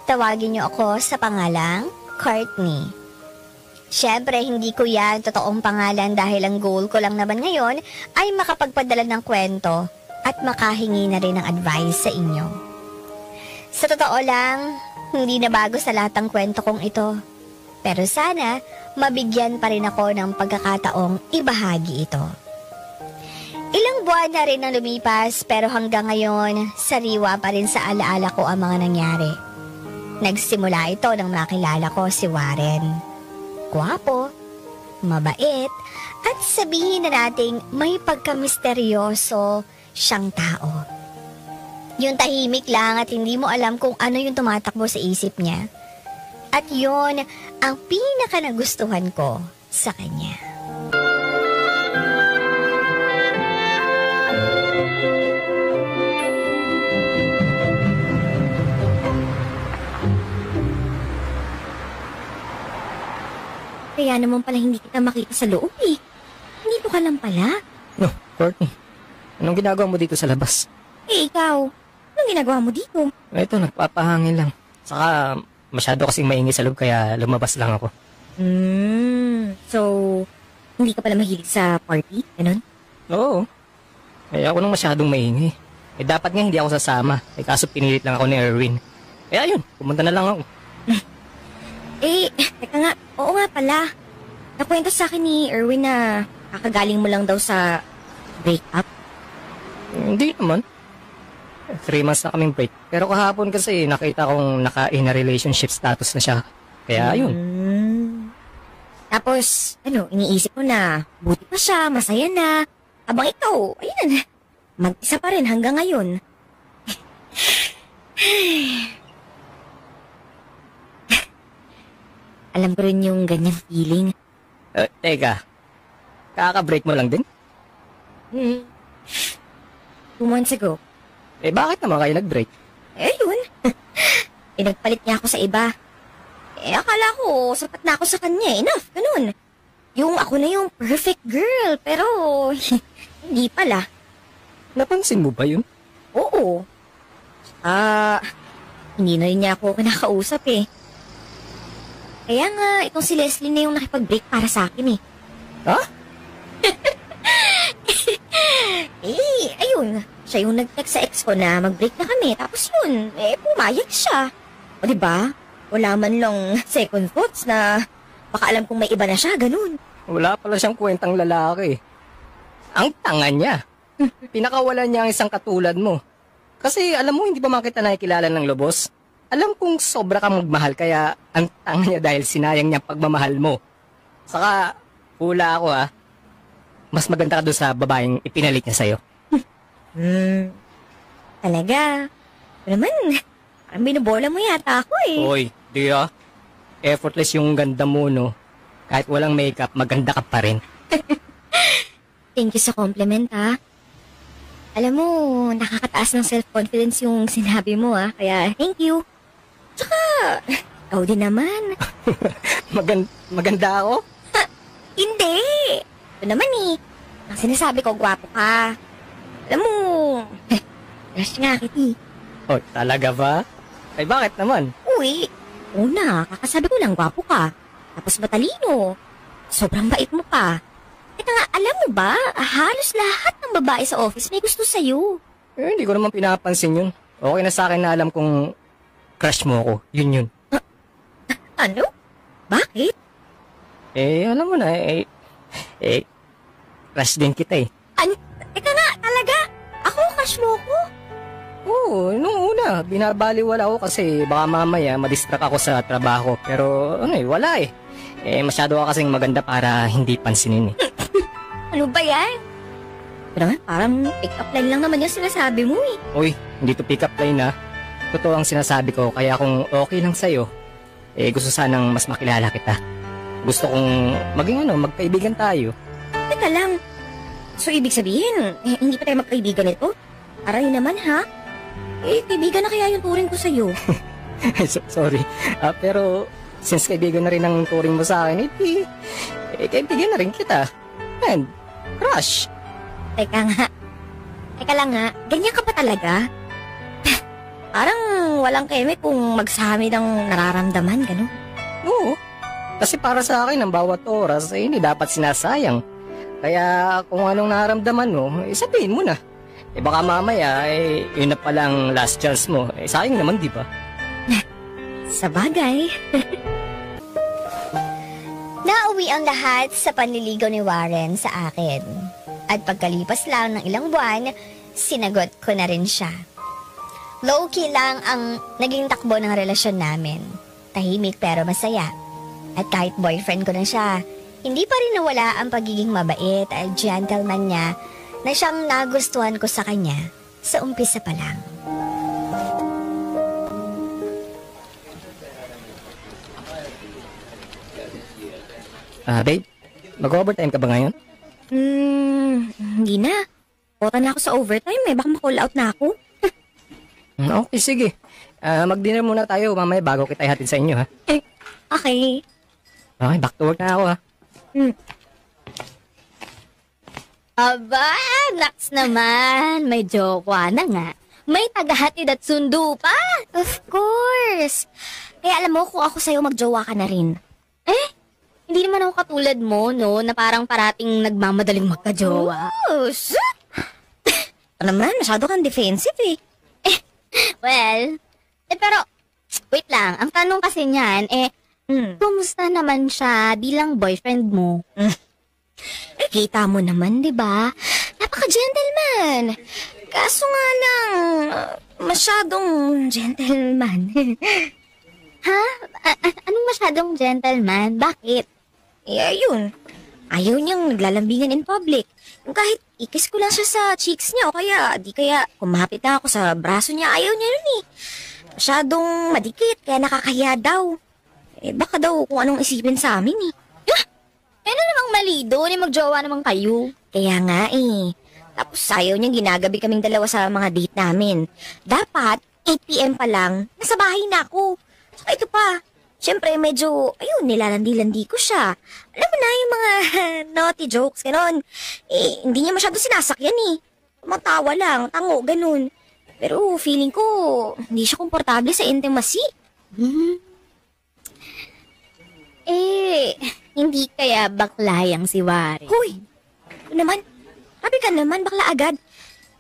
Tawagin niyo ako sa pangalang Courtney. Siyempre, hindi ko yan totoong pangalan dahil ang goal ko lang naman ngayon ay makapagpadala ng kwento at makahingi na rin ng advice sa inyo. Sa totoo lang, hindi na bago sa lahat ng kwento kong ito. Pero sana, mabigyan pa rin ako ng pagkakataong ibahagi ito. Ilang buwan na rin ang lumipas pero hanggang ngayon, sariwa pa rin sa alaala ko ang mga nangyari. Nagsimula ito nang makilala ko si Warren. Gwapo, mabait, at sabihin na nating may pagka-misteryoso siyang tao. Yung tahimik lang at hindi mo alam kung ano yung tumatakbo sa isip niya. At yun ang pinaka nagustuhan ko sa kanya. Kaya naman pala hindi kita makita sa loob eh. Dito ka lang pala. No, Courtney. Anong ginagawa mo dito sa labas? Eh ikaw, anong ginagawa mo dito? Ito, nagpapahangin lang. Saka masyado kasing maingay sa loob kaya lumabas lang ako. So, hindi ka pala mahilig sa party? Ganun? Oo. Kaya ako nang masyadong maingay. Eh dapat nga hindi ako sasama. Eh kaso pinilit lang ako ni Erwin. Kaya ayun, pumunta na lang ako. Teka nga, oo nga pala. Nakwento sa akin ni Erwin na kakagaling mo lang daw sa breakup. Hindi naman. 3 months na kaming break. Pero kahapon kasi nakita kong naka-in a relationship status na siya. Kaya ayun. Tapos, iniisip ko na buti pa siya, masaya na. Habang ikaw, ayan, mag-isa pa rin hanggang ngayon. Alam ko rin yung ganyang feeling. Teka, kaka-break mo lang din? 2 months ago. Eh bakit naman kayo nag-break? Yun. Nagpalit niya ako sa iba. Akala ko, sapat na ako sa kanya. Enough, ganun. Yung ako na yung perfect girl, pero hindi pala. Napansin mo ba yun? Oo. Hindi na rin niya ako kinakausap eh. Kaya nga, itong si Leslie na yung nakipag-break para sa akin eh. Ha? Ayun. Siya yung nag-text sa ex ko na mag-break na kami. Tapos yun, pumayag siya. O diba? Wala man lang second thoughts na baka alam kung may iba na siya, ganun. Wala pala siyang kwentang lalaki. Ang tanga niya. Pinakawalan niya ang isang katulad mo. Kasi alam mo, hindi pa makita nakikilala ng lubos. Alam kong sobra kang magmahal kaya ang tanga niya dahil sinayang niya pagmamahal mo. Saka, hula ako mas maganda ka doon sa babaeng ipinalit niya sa'yo. Talaga? Ito naman, parang binubola mo yata ako eh. Hoy, di effortless yung ganda mo, no? Kahit walang makeup, maganda ka pa rin. Thank you sa compliment, ha? Alam mo, nakakataas ng self-confidence yung sinabi mo, kaya thank you. Tsaka, ikaw din naman. Maganda ako? Hindi. Ito naman ang sinasabi ko, gwapo ka. Alam mo, crush nga kita. Oh, talaga ba? Ay, bakit naman? Uy, una, kakasabi ko lang gwapo ka. Tapos matalino. Sobrang bait mo pa. Teka nga, alam mo ba, halos lahat ng babae sa office may gusto sa'yo. Hindi ko naman pinapansin yun. Okay na sa akin na alam kung crush mo ako. Yun. Ano? Bakit? Alam mo na, crush din kita eh. Teka nga, talaga? Ako, crush mo ko? Oo, nung una, binabaliwala ako kasi baka mamaya madistract ako sa trabaho. Pero wala eh. Masyado ka kasing maganda para hindi pansinin eh. Ano ba yan? Pero parang pick-up line lang naman yung sinasabi mo eh. Uy, hindi to pick-up line Totoo ang sinasabi ko, kaya kung okay lang sa'yo, gusto sanang mas makilala kita. Gusto kong magkaibigan tayo. Teka lang. So ibig sabihin, hindi pa tayo magkaibigan nito? Aray naman ha? Kaibigan na kaya yung turing ko sa'yo. Sorry. Pero since kaibigan na rin ang turing mo sa akin, kaibigan na rin kita. And crush. Teka lang nga, ganyan ka pa talaga? Parang walang keme kung magsabi ng nararamdaman, gano'n. Oo. Kasi para sa akin, ang bawat oras ay hindi dapat sinasayang. Kaya kung anong nararamdaman mo, sabihin mo na. Baka mamaya, yun na palang last chance mo. Sayang naman, di ba? Sa bagay. Nauwi ang lahat sa panliligaw ni Warren sa akin. At pagkalipas lang ng ilang buwan, sinagot ko na rin siya. Low-key lang ang naging takbo ng relasyon namin. Tahimik pero masaya. At kahit boyfriend ko na siya, hindi pa rin nawala ang pagiging mabait at gentleman niya na siyang nagustuhan ko sa kanya sa umpisa pa lang. Babe, mag-overtime ka ba ngayon? Hindi na. Kota na ako sa overtime baka ma-call out na ako. Okay, sige. Mag-dinner muna tayo mamaya bago kita ihatid sa inyo, ha? Okay. Okay, back to work na ako, ha? Aba, naks naman. May jowa na nga. May tagahatid at sundo pa. Of course. Kaya alam mo kung ako sa'yo magjowa ka na rin. Hindi naman ako katulad mo, no? Na parang parating nagmamadaling magkajowa. Ano naman, masyado kang defensive eh. Well, pero, wait lang. Ang tanong kasi niyan, kumusta naman siya bilang boyfriend mo? Kita mo naman, di ba? Napaka-gentleman. Kaso nga lang, masyadong gentleman. Ha? Anong masyadong gentleman? Bakit? Ayun. Ayaw niyang naglalambingan in public. Yung kahit ikis ko lang siya sa cheeks niya o kaya kumapit na ako sa braso niya, ayaw niya nun eh. Masyadong madikit, kaya nakakahiya daw. Baka daw kung anong isipin sa amin eh. Ano namang mali doon? Magjowa naman kayo. Kaya nga eh. Tapos ayaw niyang ginagabi kaming dalawa sa mga date namin. Dapat, 8 PM pa lang, nasa bahay na ako. Saka ito pa, syempre medyo, nilalandi-landi ko siya. Alam mo na yung mga naughty jokes, ganon. Hindi niya masyado sinasakyan eh. Tumatawa lang, tango, ganon. Pero feeling ko, hindi siya komportable sa intimacy. Hindi kaya baklayang si Wari. Hoy! Ano naman? Sabi ka naman, bakla agad.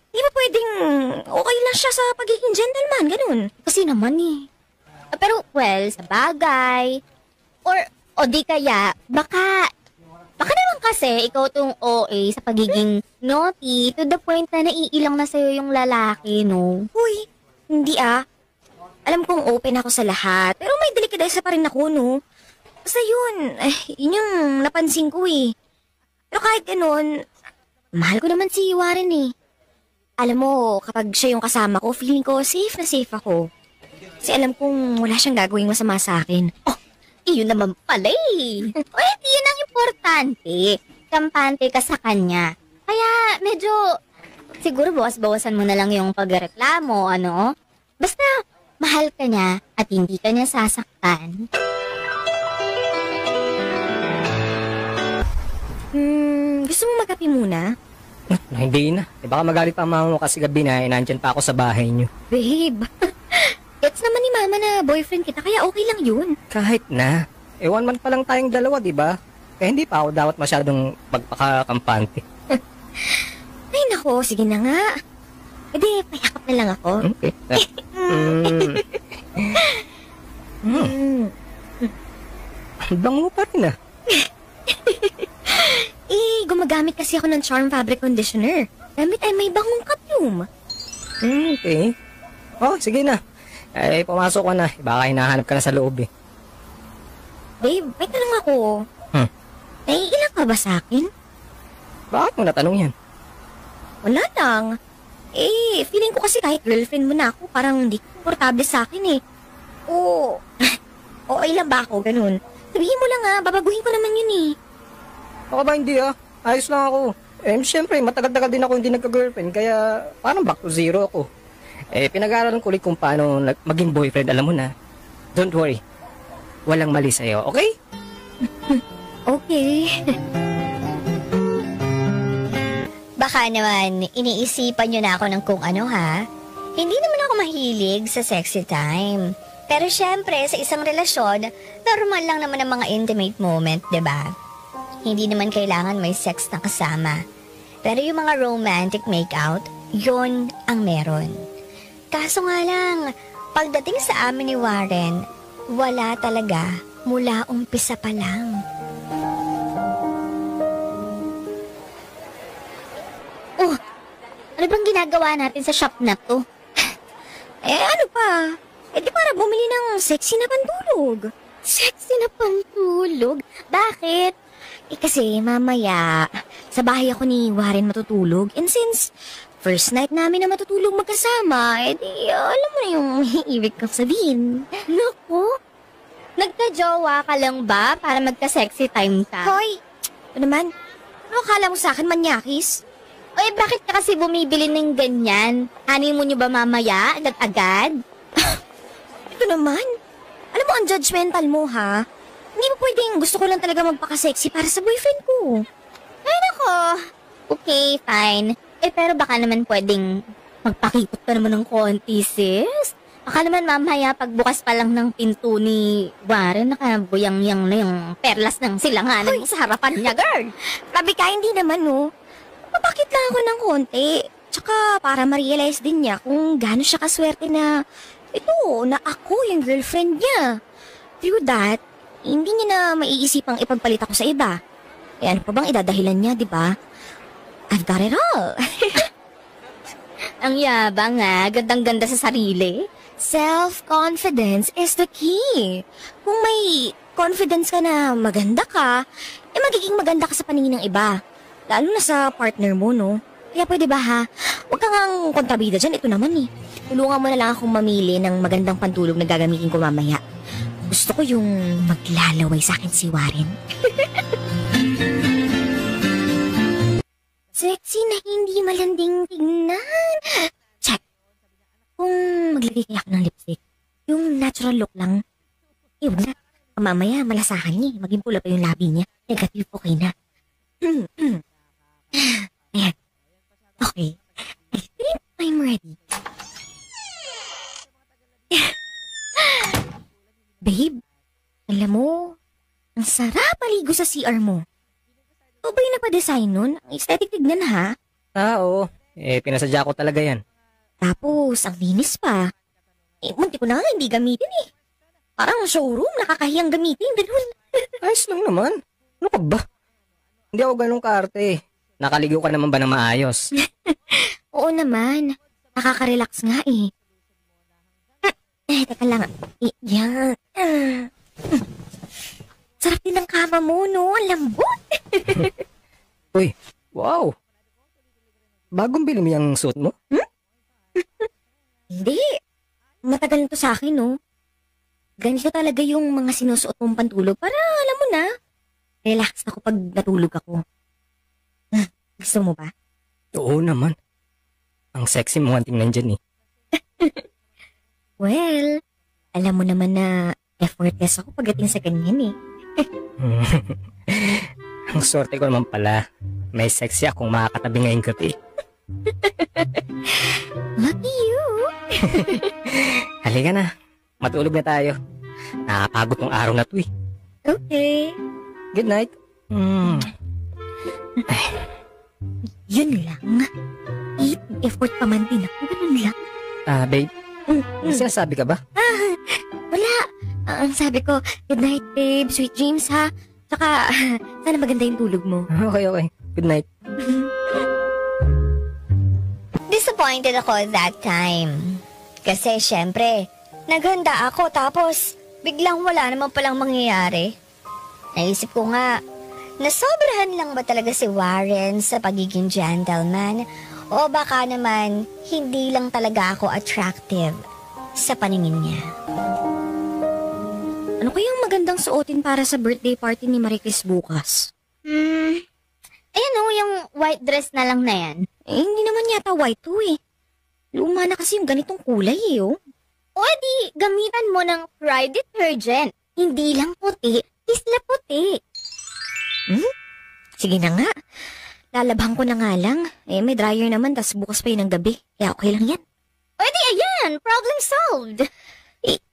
Di ba pwedeng okay lang siya sa pagiging gentleman, ganun? Kasi naman eh. Pero, well, sa bagay. O di kaya, baka naman kasi ikaw tong OA sa pagiging naughty to the point na naiilang na sa'yo yung lalaki, no? Uy, hindi ah. Alam kong open ako sa lahat, pero may delikadesa pa rin ako, no? Basta yun yung napansin ko eh. Pero kahit ganun, mahal ko naman si Warren eh. Alam mo, kapag siya yung kasama ko, feeling ko safe na safe ako. Kasi alam kong wala siyang gagawing masama sa akin. Iyon naman pala eh. Yun ang importante. Kampante ka sa kanya. Kaya medyo, siguro bawas-bawasan mo na lang yung pagreklamo, ano? Basta, mahal ka niya at hindi ka niya sasaktan. Gusto mo magapi muna? Hindi na. Baka magalit pa ang mama mo kasi gabi na nandyan pa ako sa bahay niyo. Babe, gets naman ni mama na boyfriend kita, kaya okay lang yun. Kahit na. 1 month pa lang tayong dalawa, di ba? Kaya hindi pa ako dapat masyadong magpakakampante. Ay nako, sige na nga. Edi, payakap na lang ako. Okay. Bango pa rin ah. Gumagamit kasi ako ng Charm Fabric Conditioner. Gamit ay may bangong perfume. Okay. Sige na. Pumasok ka na. Baka hinahanap ka na sa loob eh. Babe, may tanong ako. Naiilang ka ba sa akin? Bakit mo natanong yan? Wala lang. Feeling ko kasi kahit girlfriend mo na ako, parang hindi komportable sa akin eh. Okay lang ba ako, ganun? Sabihin mo lang babaguhin ko naman yun eh. Ako ba hindi ah? Ayos lang ako. Siyempre, matagal-tagal din ako hindi nagka-girlfriend, kaya parang back to zero ako. Pinag-aaralan ko ulit kung paano maging boyfriend, alam mo na. Don't worry. Walang mali sa'yo, okay? Okay. Baka naman, iniisipan nyo na ako ng kung ano ha? Hindi naman ako mahilig sa sexy time. Pero syempre, sa isang relasyon, normal lang naman ang mga intimate moment, 'di ba? Hindi naman kailangan may sex na kasama. Pero yung mga romantic makeout, yun ang meron. Kaso nga lang, pagdating sa amin ni Warren, wala talaga mula umpisa pa lang. Oh, ano bang ginagawa natin sa shop na to? Ano pa? Di para bumili ng sexy na pantulog. Sexy na pantulog? Bakit? Kasi mamaya, sa bahay ako ni Warren matutulog. And since first night namin na matutulog magkasama, alam mo na yung ibig kong sabihin. Naku, nagka-jowa ka lang ba para magka-sexy time ka? Hoy, ano naman? Ano akala mo sa akin, manyakis? Bakit ka kasi bumibili ng ganyan? Honeymoon nyo ba mamaya? Agad-agad? Ito naman. Alam mo, ang judgmental mo, ha? Hindi mo pwedeng gusto ko lang talaga magpaka-sexy para sa boyfriend ko. Ay, nako. Okay, fine. Pero baka naman pwedeng magpakipot ka naman ng konti, sis. Baka naman mamaya pagbukas pa lang ng pinto ni Warren, nakabuyang-yang na yung perlas ng silanganan mo sa harapan niya, girl. Grabe ka, hindi naman, no? Mapakit lang ako ng konti. Tsaka para ma-realize din niya kung gaano siya kaswerte na na ako yung girlfriend niya. Through that, hindi niya na maiisipang ipagpalit ako sa iba. Ano pa bang idadahilan niya, di ba? I've got it all. Ang yabang nga, gandang-ganda sa sarili. Self-confidence is the key. Kung may confidence ka na maganda ka, magiging maganda ka sa paningin ng iba. Lalo na sa partner mo, no? Kaya pwede ba ha? Huwag kang ang kontrabida dyan, ito naman eh. Tulungan mo na lang akong mamili ng magandang pantulog na gagamitin ko mamaya. Gusto ko yung maglalaway sa akin si Warren. Sexy na hindi malanding tignan. Check. Kung maglagay kaya ako ng lipstick, yung natural look lang, huwag na. Mamaya malasahan niya, maging pula pa yung labi niya. Negative, okay na. Ayan. Okay. I think I'm ready. Babe, alam mo, ang sarap paligo sa CR mo. Ito ba yung napadesign nun? Ang aesthetic tignan ha? Oo. Pinasadya ko talaga yan. Tapos, ang linis pa. Munti ko na nga hindi gamitin eh. Parang showroom, nakakahiyang gamitin. Ganun. Ayos lang naman. Ano ka ba? Hindi ako ganun kaarte. Nakaligo ka naman ba ng maayos? Oo naman. Nakaka-relax nga eh. Teka lang. Yan. Sarap din ng kama mo, no? Ang lambot. Uy, wow. Bagong bili mo yung suit mo? Hindi. Matagal na to sa akin, no? Ganito talaga yung mga sinusuot mong pantulog para, alam mo na, relax ako pag natulog ako. Gusto mo ba? Oo naman. Ang sexy mo ang tingnan dyan eh. Well, alam mo naman na effortless ako pagdating sa ganyan eh. Ang sorte ko naman pala. May sexy akong makakatabi ngayong gabi. Lucky you! Halika na. Matulog na tayo. Nakapagod tong araw na to eh. Okay. Good night. Ay. Yun lang. Effort pa man din ako. Ganun lang. Babe. May sinasabi ka ba? Wala. Ang sabi ko, good night, babe. Sweet dreams, ha? Tsaka, sana maganda yung tulog mo. Okay. Good night. Disappointed ako that time. Kasi syempre, naghanda ako tapos biglang wala naman palang mangyayari. Naisip ko nga, nasobrahan lang ba talaga si Warren sa pagiging gentleman o baka naman hindi lang talaga ako attractive sa paningin niya. Ano kayang magandang suotin para sa birthday party ni Maricris bukas? Ayan o, yung white dress na lang na yan. Hindi naman yata white to eh. Luma na kasi yung ganitong kulay eh, oh. O di, gamitan mo ng Pride detergent. Hindi lang puti, isla puti. Sige na nga. Lalabhan ko na nga lang. May dryer naman, tas bukas pa yun ng gabi. Kaya okay lang yan. O di ayan, problem solved.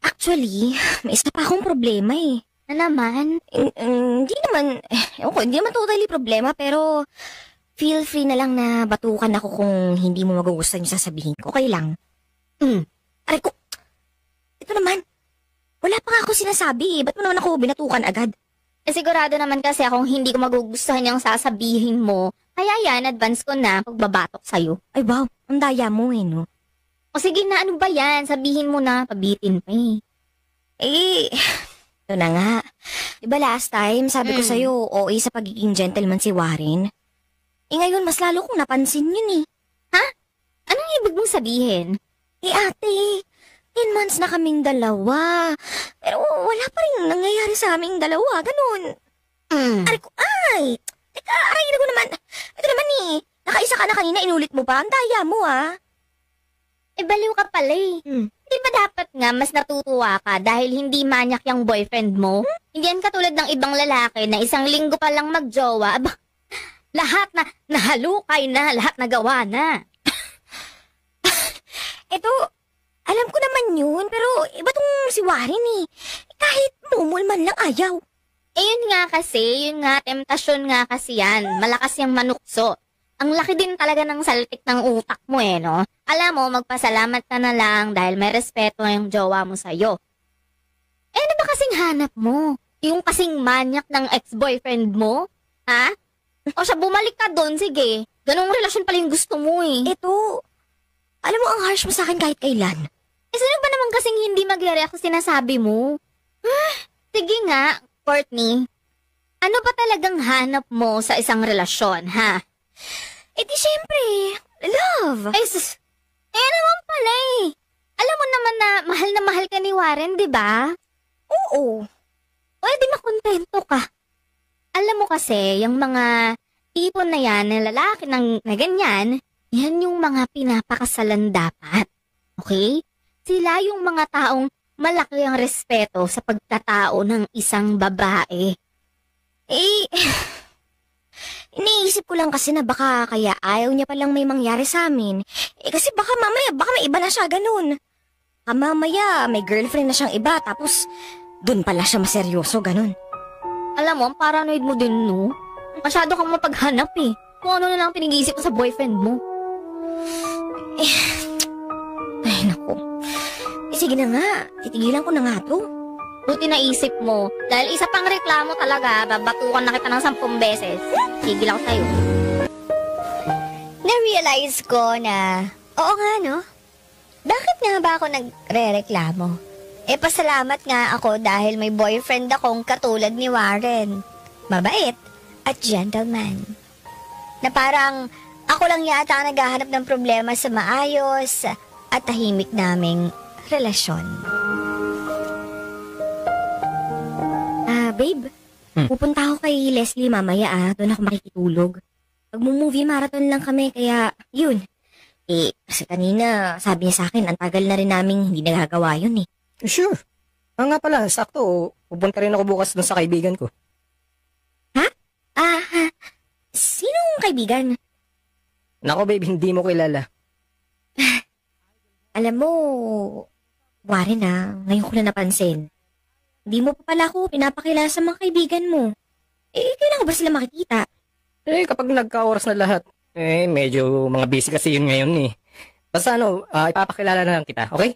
Actually, may isa pa akong problema eh. Na naman? Hindi naman, hindi naman totally problema, pero feel free na lang na batukan ako kung hindi mo magugustuhan yung sasabihin ko. Okay lang. Aray ko, ito naman, wala pa nga ako sinasabi eh. Ba't mo naman ako binatukan agad? Sigurado naman kasi akong hindi ko magugustuhan yung sasabihin mo. Kaya yan, advance ko na pagbabatok sa'yo. Ay wow, ang daya mo eh, no? O sige na, ano ba yan? Sabihin mo na, pabitin pa eh. Ito na nga. Diba last time, sabi ko sa'yo, OA sa pagiging gentleman si Warren? Ngayon, mas lalo kong napansin yun eh. Anong ibig mong sabihin? Ate, 10 months na kaming dalawa. Pero wala pa rin nangyayari sa aming dalawa, ganun. Aray ko, ay! Teka, aray na ko naman. Ito naman eh, nakaisa ka na kanina, inulit mo pa. Ang daya mo ah. Baliw ka pala eh. Di ba dapat nga mas natutuwa ka dahil hindi manyak yung boyfriend mo? Hindi yan katulad ng ibang lalaki na isang linggo pa lang magjowa. Aba, lahat na nahalukay na, lahat nagawa na. Ito, alam ko naman yun, pero iba tong si Warren eh. Kahit mumul man lang ayaw. Yun nga kasi, temptasyon nga kasi yan. Malakas yung manukso. Ang laki din talaga ng saltik ng utak mo eh, no? Alam mo, magpasalamat ka na lang dahil may respeto yung jowa mo sa'yo. Ano ba kasing hanap mo? Yung kasing manyak ng ex-boyfriend mo? Ha? O siya, bumalik ka doon, sige. Ganong relasyon pala yung gusto mo eh. Ito, alam mo ang harsh mo sa akin kahit kailan. Sino ba naman kasing hindi magre-react sa sinasabi mo? Sige nga, Courtney. Ano ba talagang hanap mo sa isang relasyon, ha? Di syempre, love. Naman pala eh. Alam mo naman na mahal ka ni Warren, di ba? Oo. Di makontento ka. Alam mo kasi, yung mga tipon na yan, na lalaki na ganyan, yan yung mga pinapakasalan dapat. Okay? Sila yung mga taong malaki ang respeto sa pagkatao ng isang babae. Iniisip ko lang kasi na baka kaya ayaw niya palang may mangyari sa amin. Kasi baka mamaya, baka may iba na siya, ganun. Baka mamaya, may girlfriend na siyang iba, tapos dun pala siya maseryoso, ganun. Alam mo, ang paranoid mo din, no? Masyado kang mapaghanap eh. Kung ano na lang pinag-iisip mo sa boyfriend mo. Ay, naku. Sige na nga, titigilan ko na nga to. Buti naisip mo. Dahil isa pang reklamo talaga, babatukan na kita ng 10 beses. Tigil ako sa'yo. Na-realize ko na, oo nga no, bakit nga ba ako nagre-reklamo? Pasalamat nga ako dahil may boyfriend akong katulad ni Warren. Mabait at gentleman. Na parang ako lang yata ang naghahanap ng problema sa maayos at tahimik naming relasyon. Babe, pupunta ako kay Leslie mamaya doon ako makikitulog. Magmo-movie marathon lang kami, kaya yun. Kasi kanina sabi niya sa akin, ang tagal na rin naming hindi nagagawa yun eh. Sure. Nga pala, sakto. Pupunta rin ako bukas dun sa kaibigan ko. Ha? Sinong kaibigan? Nako babe, hindi mo kilala. Alam mo, Warren ngayon ko na napansin. Hindi mo pa pala ako pinapakilala sa mga kaibigan mo. Kailangan ba sila makikita? Kapag nagka-oras na lahat, medyo mga busy kasi yun ngayon eh. Basta ipapakilala na lang kita, okay?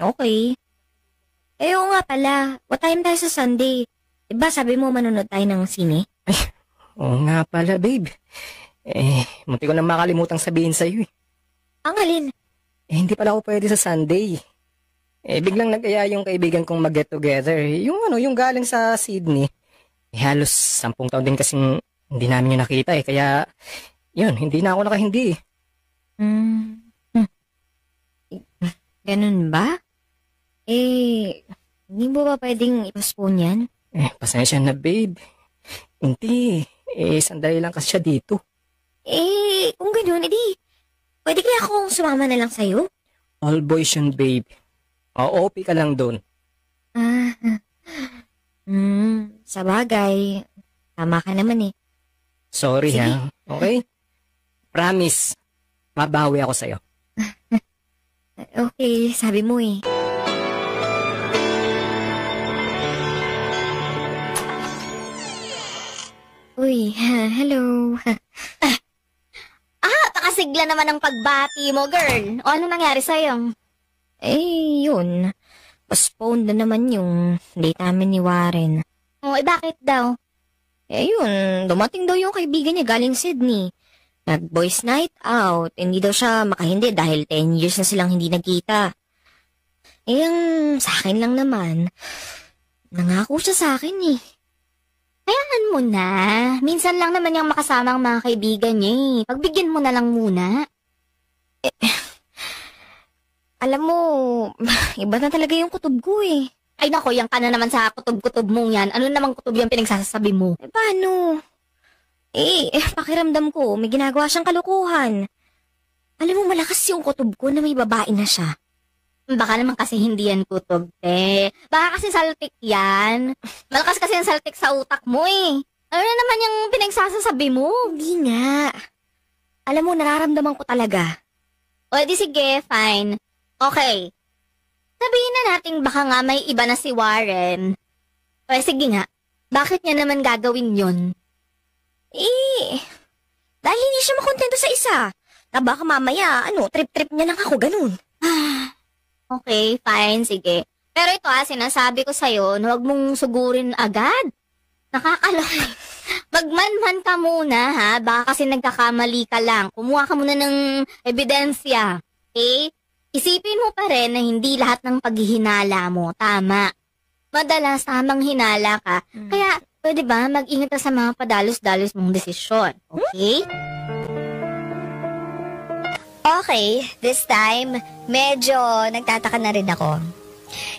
Okay. Oo nga pala, what time tayo sa Sunday? Diba sabi mo manonood tayo ng sine? Oo nga pala, babe. Munti ko na makalimutang sabihin sa'yo eh. Ang alin? Hindi pala ako pwede sa Sunday. Biglang nag-aya yung kaibigan kong mag-get together. Yung galing sa Sydney. Halos 10 taon din kasing hindi namin yung nakita eh. Kaya, yun, hindi na ako nakahindi eh. Ganun ba? Hindi mo ba pwedeng ipostpone yan? Pasensya na, babe. Hindi. Sandali lang kasi siya dito. Kung ganun, edi, pwede kaya akong sumama na lang sa'yo? All boys yun, babe. OP ka lang doon. Sa bagay. Tama ka naman eh. Sorry Sige. ha. Okay? Promise. Mabawi ako sa'yo. Okay, sabi mo eh. Uy, hello. Pakasigla naman ang pagbati mo, girl. O ano nangyari sa'yo? Yun. Postponed na naman yung date namin ni Warren. Bakit daw? Yun. Dumating daw yung kaibigan niya galing Sydney. Nag-boys night out. Hindi daw siya makahindi dahil 10 years na silang hindi nagkita. Ang sa akin lang naman, nangako siya sa akin eh. Hayaan mo na. Minsan lang naman yung makasama ang mga kaibigan niya eh. Pagbigyan mo na lang muna. Alam mo, iba na talaga yung kutob ko eh. Ay nako, yan ka na naman sa kutob-kutob mong yan. Ano namang kutob yung pinagsasabi mo? Paano? Pakiramdam ko, may ginagawa siyang kalokohan. Alam mo, malakas yung kutob ko na may babae na siya. Baka naman kasi hindi yan kutob, te. Baka kasi saltik yan. Malakas kasi yung saltik sa utak mo eh. Ano na naman yung pinagsasabi mo? Hindi nga. Alam mo, nararamdaman ko talaga. O di sige, fine. Okay. Sabihin na natin baka nga may iba na si Warren. O sige nga, bakit niya naman gagawin yun? Dahil hindi siya makontento sa isa. Na baka mamaya, trip-trip niya lang ako, ganun. Okay, fine, sige. Pero ito sinasabi ko sa'yo na huwag mong sugurin agad. Nakakalaki. Magmanman ka muna ha, baka kasi nagkakamali ka lang. Kumuha ka muna ng ebidensya. Okay? Isipin mo pa rin na hindi lahat ng paghihinala mo, tama. Madalas tamang hinala ka, kaya pwede ba mag-ingat ka sa mga padalos-dalos mong desisyon, okay? Okay, this time, medyo nagtataka na rin ako.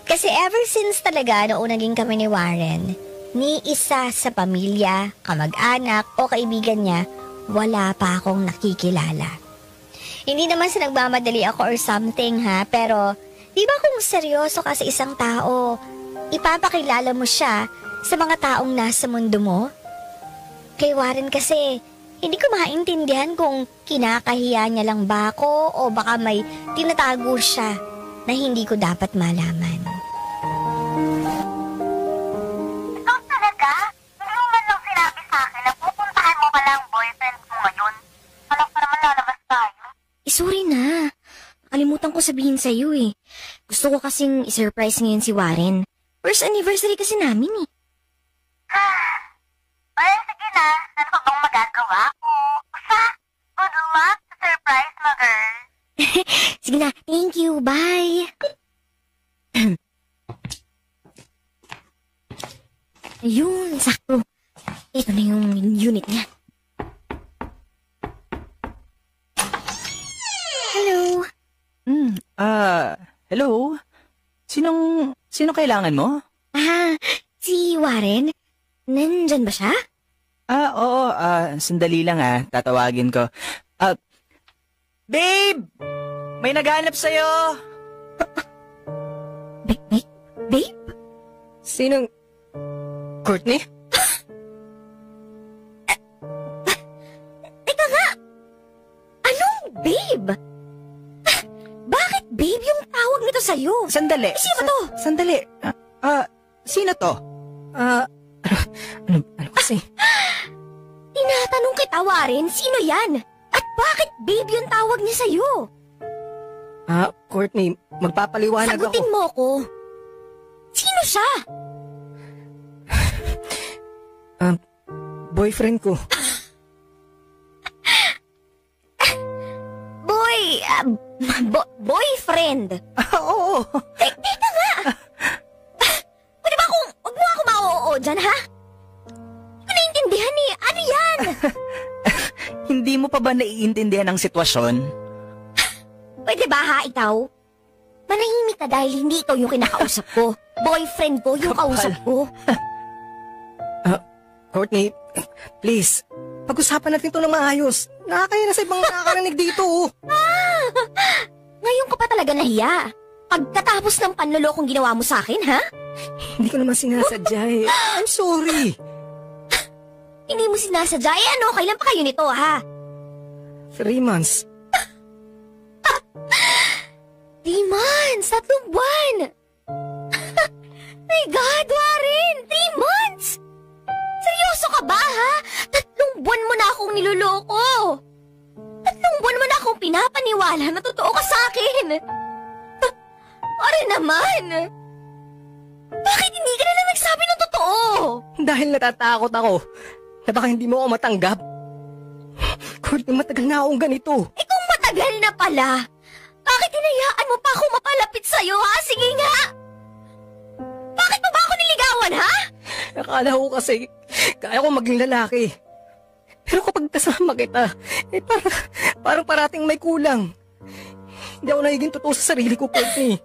Kasi ever since talaga noong naging kami ni Warren, ni isa sa pamilya, kamag-anak o kaibigan niya, wala pa akong nakikilala. Hindi naman sa nagmamadali ako or something ha, pero di ba kung seryoso ka sa isang tao, ipapakilala mo siya sa mga taong nasa mundo mo? Kay Warren kasi, hindi ko maintindihan kung kinakahiya niya lang ba ako o baka may tinatago siya na hindi ko dapat malaman. Ikaw talaga? Hindi mo man lang sinabi sa akin na pupuntahan mo pala ang boyfriend mo ngayon. Alam pa naman lalabas tayo. Sorry na. Nakalimutan ko sabihin sa'yo eh. Gusto ko kasing i-surprise ngayon si Warren. First anniversary kasi namin eh. Well, sige na. Ano pa bang magagawa ko? Good luck sa surprise mo, girl. Sige na, thank you, bye. Ayun, sakto. Ito na yung unit niya. Hello. Hello? Sino kailangan mo? Si Warren? Nandyan ba siya? Oo, sandali lang tatawagin ko. Babe! May naghanap sa'yo! Babe? Sinong... Courtney? Teka nga! Anong babe? Bakit babe yung tawag nito sa'yo? Sandali. Sino ba to? Sandali. Sino to? Ano kasi? Tinatanong kita, Warren, sino yan? At bakit babe yung tawag niya sa'yo? Courtney, magpapaliwanag ako. Sagutin mo ko. Sino siya? Boyfriend ko. Boyfriend? Oo. Teka nga. Pwede ba kung huwag mo ako ma-oo dyan, ha? Hindi ko naiintindihan eh. Ano yan? Hindi mo pa ba naiintindihan ang sitwasyon? Pwede ba ha, ikaw? Manahimik ka dahil hindi ikaw yung kinakausap ko. Boyfriend ko yung kausap ko. Courtney, please, pag-usapan natin ito ng maayos. Nakakaya na sa ibang nakakarinig dito. Ngayon ka pa talaga nahiya. Pagkatapos ng panlolokong ginawa mo sa akin, ha? Hindi ko naman sinasadya eh. I'm sorry. Hindi mo sinasadya. Kailan pa kayo nito, ha? 3 months. 3 3 buwan! My God, Warren! 3 months! Seryoso ka ba, ha? 3 buwan mo na akong niloloko! 3 buwan mo na akong pinapaniwala na totoo ka sa akin! Warren naman! Bakit hindi ka na lang nagsabi ng totoo? Dahil natatakot ako na baka hindi mo ako matanggap. Courtney, matagal na akong ganito. Eh kung matagal na pala, bakit hinayaan mo pa ako mapalapit sa'yo, ha? Sige nga! Bakit mo ba ako niligawan, ha? Akala ko kasi kaya ko maging lalaki. Pero kapag kasama kita, parang parating may kulang. Hindi ako nagiging totoo sa sarili ko, Courtney.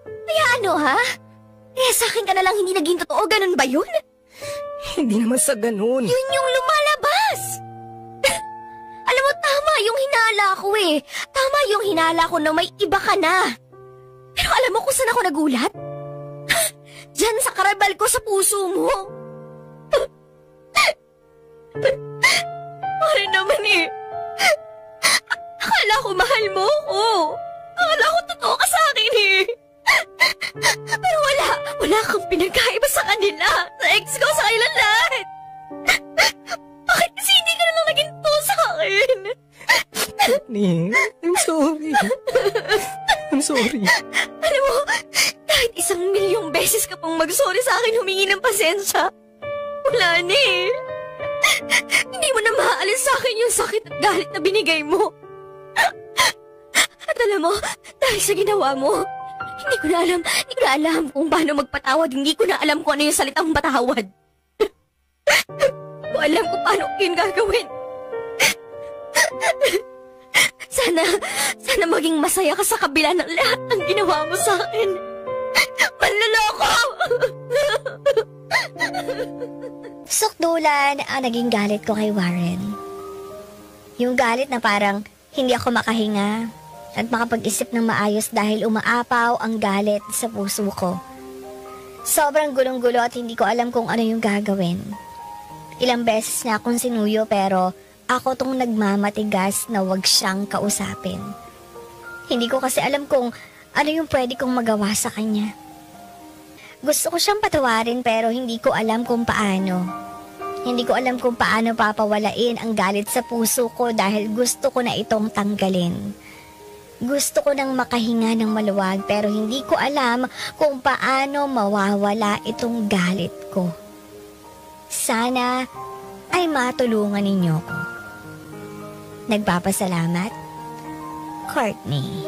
Kaya ano, ha? Kaya sa akin ka na lang hindi naging totoo, ganun ba yun? Hindi naman sa ganun. Yun yung lumalabas! Alam mo, tama yung hinala ko eh. Tama yung hinala ko na may iba ka na. Pero alam mo kung saan ako nagulat? Diyan sa karabal ko sa puso mo. Pare naman eh. Akala ko mahal mo ako. Akala ko totoo ka sa akin eh. Pero wala kang pinagkaiba sa kanila. Sa ex ko, sa kailan lahat. Bakit kasi hindi ka na lang naging totoo sa akin? Courtney, I'm sorry. I'm sorry. Alam mo, kahit 1,000,000 beses ka pang mag-sorry sa akin humingi ng pasensya, wala na eh. Hindi mo na maaalis sa akin yung sakit at galit na binigay mo. At alam mo, dahil sa ginawa mo, hindi ko na alam kung paano magpatawad. Hindi ko na alam kung ano yung salitang patawad. Kung alam ko paano yun gagawin. Sana maging masaya ka sa kabila ng lahat ng ginawa mo sa akin. Manloloko! Sukdulan ang naging galit ko kay Warren. Yung galit na parang hindi ako makahinga at makapag-isip ng maayos dahil umaapaw ang galit sa puso ko. Sobrang gulong-gulo at hindi ko alam kung ano yung gagawin. Ilang beses na akong sinuyo pero ako tong nagmamatigas na wag siyang kausapin. Hindi ko kasi alam kung ano yung pwede kong magawa sa kanya. Gusto ko siyang patawarin pero hindi ko alam kung paano. Hindi ko alam kung paano papawalain ang galit sa puso ko dahil gusto ko na itong tanggalin. Gusto ko nang makahinga ng maluwag pero hindi ko alam kung paano mawawala itong galit ko. Sana ay matulungan ninyo ko. Nagpapasalamat, Courtney.